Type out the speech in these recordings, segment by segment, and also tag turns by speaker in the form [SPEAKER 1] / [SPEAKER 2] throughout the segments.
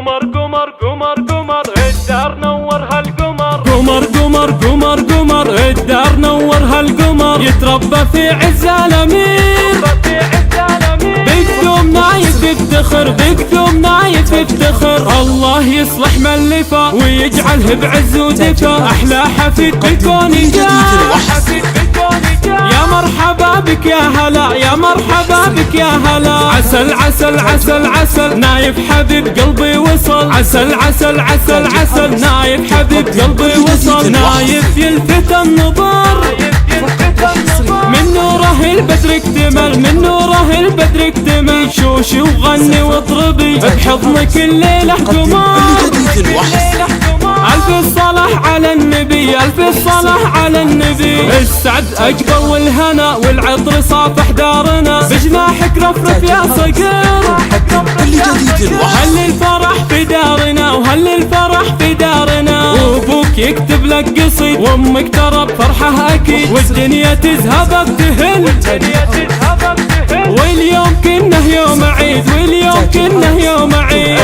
[SPEAKER 1] قمر قمر قمر قمر الدار نور هالقمر،
[SPEAKER 2] قمر قمر قمر قمر الدار نور هالقمر، يتربى في عز الامير، بقدوم نايف يفتخر، بقدوم نايف يفتخر. الله يصلح من لفا ويجعله بعز ودفا، احلى حفيد بالكون جاء، يا مرحبا بك يا هلا، يا مرحبا بك يا هلا. عسل عسل عسل عسل نايف حبيب قلبي وصل، عسل عسل عسل عسل نايف حبيب قلبي وصل. نايف يلفت النظر من نوره البدر اكتمل، من نوره البدر اكتمل. شوشي وغني واضربي بحضنك الليلة قمر، ألف الصلاة على النبي، ألف الصلاة على النبي. السعد أجبر والهنا والعطر صافح دارنا، بجناحك رفرف يا صقر، وهل الفرح في دارنا، وهل الفرح في دارنا. وابوك يكتب لك قصيد وامك ترى بفرحه اكيد، والدنيا تذهب بتهل، واليوم كنه يوم عيد، واليوم كنه يوم عيد.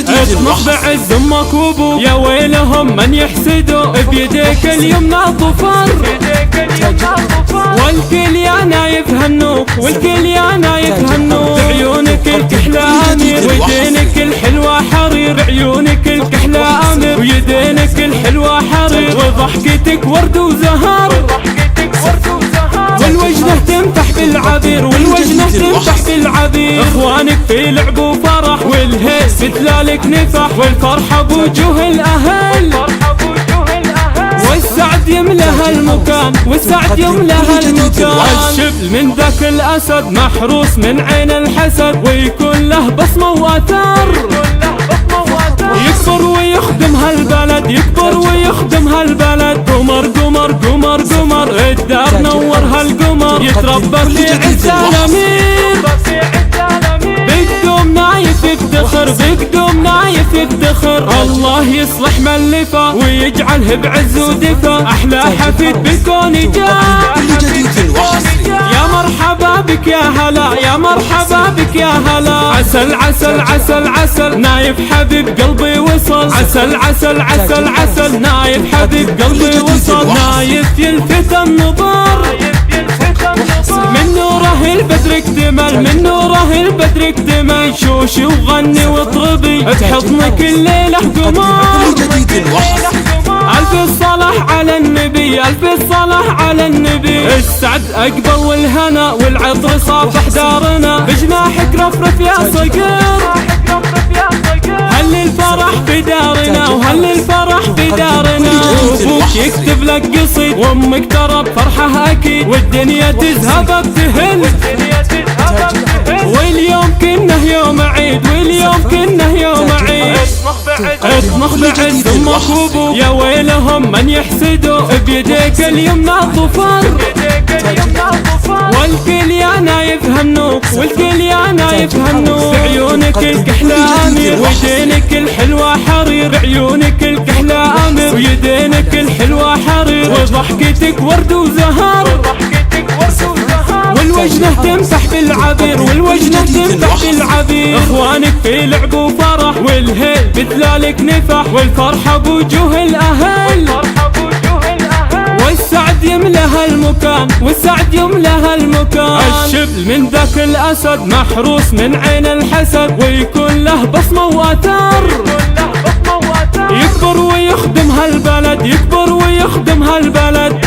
[SPEAKER 2] اطمح بعز امك وابوك، يا ويلهم من يحسدوا، بيديك اليمنى ظفر، والكل يا نايف هنوك، والكل يا نايف هنوك. بعيونك الكحلة امير ويدينك الحلوة حرير، بعيونك الكحلة امير ويدينك الحلوة حرير. وضحكتك ورد وزهر، والوجنة تنفح بالعبير، والوجنة تنفح بالعبير. اخوانك في لعب وفرح، والهيل بتلالك نفح، والفرحة بوجوه الاهل، والسعد يملى هالمكان، والسعد يملى هالمكان. الشبل من ذاك الاسد محروس من عين الحسد، ويكون له بصمة واثر، يكبر ويخدم هالبلد، يكبر ويخدم هالبلد. قمر قمر قمر قمر الدار نور هالقمر، يتربى في عز الامير، بقدوم نايف يفتخر، بقدوم نايف يفتخر. الله يصلح من لفا ويجعله بعز ودفا، احلى حفيد بالكون جاء، يا مرحبا بك يا هلا، يا مرحبا بك يا هلا. عسل عسل عسل عسل نايف حبيب قلبي وصل، عسل عسل عسل عسل نايف حبيب قلبي وصل. نايف يلفت النظر من نوره البدر اكتمل، من نوره البدر اكتمل. شوشي وغني واضربي بحضنك الليلة قمر، ألف الصلاة على النبي، ألف الصلاة على النبي. السعد أقبل والهنا والعطر صافح دارنا، بجناحك رفرف يا صقر، هل الفرح في دارنا، وهل الفرح في دارنا. وابوك يكتب لك قصيد وامك ترى بفرحه اكيد، والدنيا تذهب بتهل، واليوم كنه يوم عيد، واليوم كنه يوم عيد. اطمح بعز امك وابوك، يا ويلهم من يحسدوا، بيديك اليمنى ظفر، والكل يا نايف هنوك، والكل يا نايف هنوك. بعيونك الكحلة امير ويدينك الحلوة حرير، بعيونك الكحلة امير ويدينك الحلوة حرير. وضحكتك ورد وزهر، والوجنة تنفح بالعبير، والوجنة تنفح بالعبير. اخوانك في لعب وفرح، والهيل بتلالك نفح، والفرحة بوجوه الاهل، والسعد يملى هالمكان، والسعد يملى هالمكان. الشبل من ذاك الاسد محروس من عين الحسد، ويكون له بصمة واثر، يكبر ويخدم هالبلد، يكبر ويخدم هالبلد.